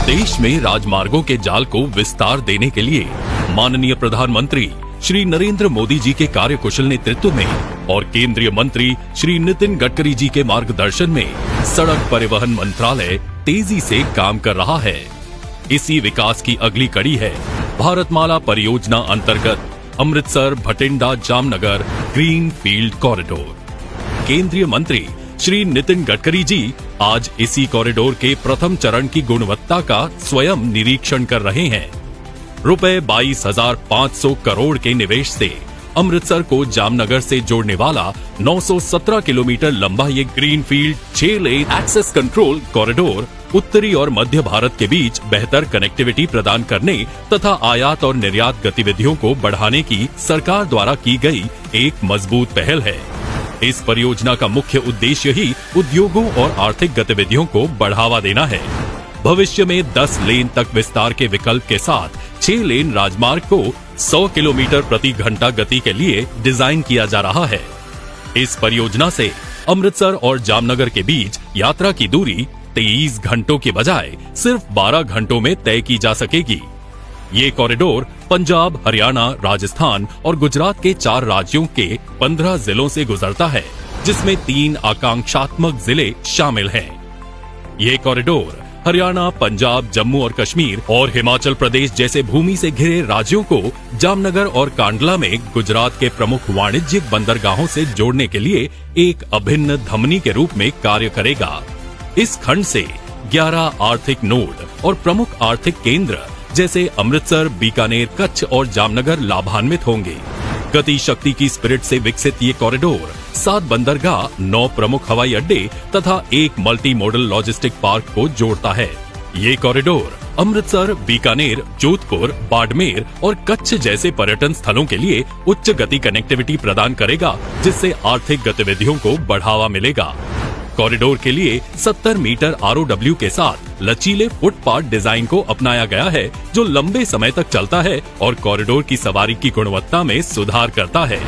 देश में राजमार्गों के जाल को विस्तार देने के लिए माननीय प्रधानमंत्री श्री नरेंद्र मोदी जी के कार्यकुशल नेतृत्व में और केंद्रीय मंत्री श्री नितिन गडकरी जी के मार्गदर्शन में सड़क परिवहन मंत्रालय तेजी से काम कर रहा है। इसी विकास की अगली कड़ी है भारतमाला परियोजना अंतर्गत Amritsar Bathinda Jamnagar green field corridor. केंद्रीय मंत्री श्री नितिन गडकरी जी आज इसी कॉरिडोर के प्रथम चरण की गुणवत्ता का स्वयं निरीक्षण कर रहे हैं। रुपए 22,500 करोड़ के निवेश से अमृतसर को जामनगर से जोड़ने वाला 917 किलोमीटर लंबा ये greenfield 6 lane access control corridor उत्तरी और मध्य भारत के बीच बेहतर कनेक्टिविटी प्रदान करने तथा आयात और निर्यात गतिविधियों को बढ़ाने की सरकार द्वारा की गई एक मजबूत पहल है। इस परियोजना का मुख्य उद्देश्य ही उद्योगों और आर्थिक गतिविधियों को बढ़ावा देना है। भविष्य में 10 लेन तक विस्तार के विकल्प के साथ 6 लेन राजमार्ग को 100 किलोमीटर प्रति घंटा गति के लिए डिजाइन किया जा रहा है। इस परियोजना से अमृतसर और जामनगर के बीच यात्रा की दूरी 23 घंटों के बजाय सिर्फ 12 घंटों में तय की जा सकेगी। ये कॉरिडोर पंजाब, हरियाणा, राजस्थान और गुजरात के 4 राज्यों के 15 जिलों से गुजरता है, जिसमें 3 आकांक्षात्मक जिले शामिल हैं। ये कॉरिडोर हरियाणा, पंजाब, जम्मू और कश्मीर और हिमाचल प्रदेश जैसे भूमि से घिरे राज्यों को जामनगर और कांडला में गुजरात के प्रमुख वाणिज्यिक बंदरगाहों से जोड़ने के लिए एक अभिन्न धमनी के रूप में कार्य करेगा। इस खंड से 11 आर्थिक नोड और प्रमुख आर्थिक केंद्र जैसे अमृतसर, बीकानेर, कच्छ और जामनगर लाभान्वित होंगे। गति शक्ति की स्पिरिट से विकसित ये कॉरिडोर 7 बंदरगाह, 9 प्रमुख हवाई अड्डे तथा एक मल्टी मॉडल लॉजिस्टिक पार्क को जोड़ता है। ये कॉरिडोर अमृतसर, बीकानेर, जोधपुर, बाड़मेर और कच्छ जैसे पर्यटन स्थलों के लिए उच्च गति कनेक्टिविटी प्रदान करेगा, जिससे आर्थिक गतिविधियों को बढ़ावा मिलेगा। कॉरिडोर के लिए 70 मीटर ROW के साथ लचीले फुटपाथ डिजाइन को अपनाया गया है, जो लंबे समय तक चलता है और कॉरिडोर की सवारी की गुणवत्ता में सुधार करता है।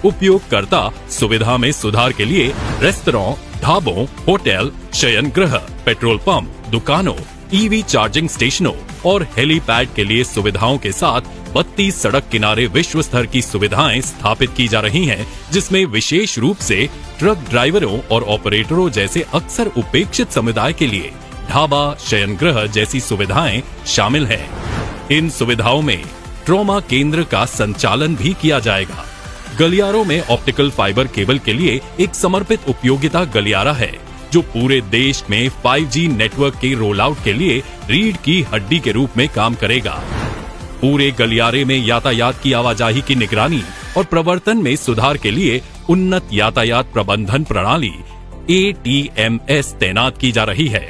उपयोगकर्ता सुविधा में सुधार के लिए रेस्तरां, ढाबों, होटल, शयन गृह, पेट्रोल पंप, दुकानों, EV चार्जिंग स्टेशनों और हेलीपैड के लिए सुविधाओं के साथ 32 सड़क किनारे विश्व स्तर की सुविधाएं स्थापित की जा रही हैं, जिसमें विशेष रूप से ट्रक ड्राइवरों और ऑपरेटरों जैसे अक्सर उपेक्षित समुदाय के लिए ढाबा, शयनगृह जैसी सुविधाएं शामिल हैं। इन सुविधाओं में ट्रॉमा केंद्र का संचालन भी किया जाएगा। गलियारों में ऑप्टिकल फाइबर केबल के लिए एक समर्पित उपयोगिता गलियारा है, जो पूरे देश में 5G नेटवर्क के रोल आउट के लिए रीढ़ की हड्डी के रूप में काम करेगा। पूरे गलियारे में यातायात की आवाजाही की निगरानी और प्रवर्तन में सुधार के लिए उन्नत यातायात प्रबंधन प्रणाली ATMS तैनात की जा रही है।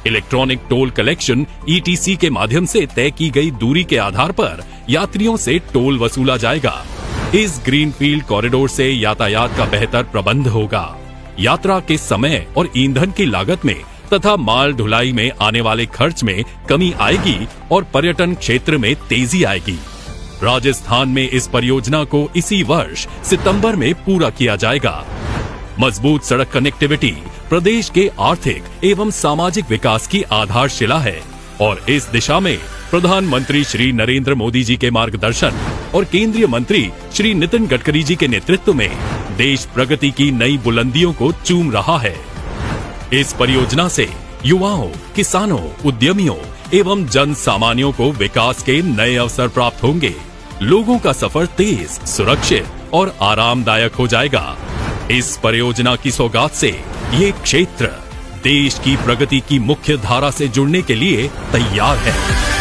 इलेक्ट्रॉनिक टोल कलेक्शन ETC के माध्यम से तय की गई दूरी के आधार पर यात्रियों से टोल वसूला जाएगा। इस ग्रीनफील्ड कॉरिडोर से यातायात का बेहतर प्रबंध होगा। यात्रा के समय और ईंधन की लागत में तथा माल ढुलाई में आने वाले खर्च में कमी आएगी और पर्यटन क्षेत्र में तेजी आएगी। राजस्थान में इस परियोजना को इसी वर्ष सितंबर में पूरा किया जाएगा। मजबूत सड़क कनेक्टिविटी प्रदेश के आर्थिक एवं सामाजिक विकास की आधारशिला है और इस दिशा में प्रधानमंत्री श्री नरेंद्र मोदी जी के मार्गदर्शन और केंद्रीय मंत्री श्री नितिन गडकरी जी के नेतृत्व में देश प्रगति की नई बुलंदियों को चूम रहा है। इस परियोजना से युवाओं, किसानों, उद्यमियों एवं जन सामान्यों को विकास के नए अवसर प्राप्त होंगे। लोगों का सफर तेज, सुरक्षित और आरामदायक हो जाएगा। इस परियोजना की सौगात से ये क्षेत्र देश की प्रगति की मुख्य धारा से जुड़ने के लिए तैयार है।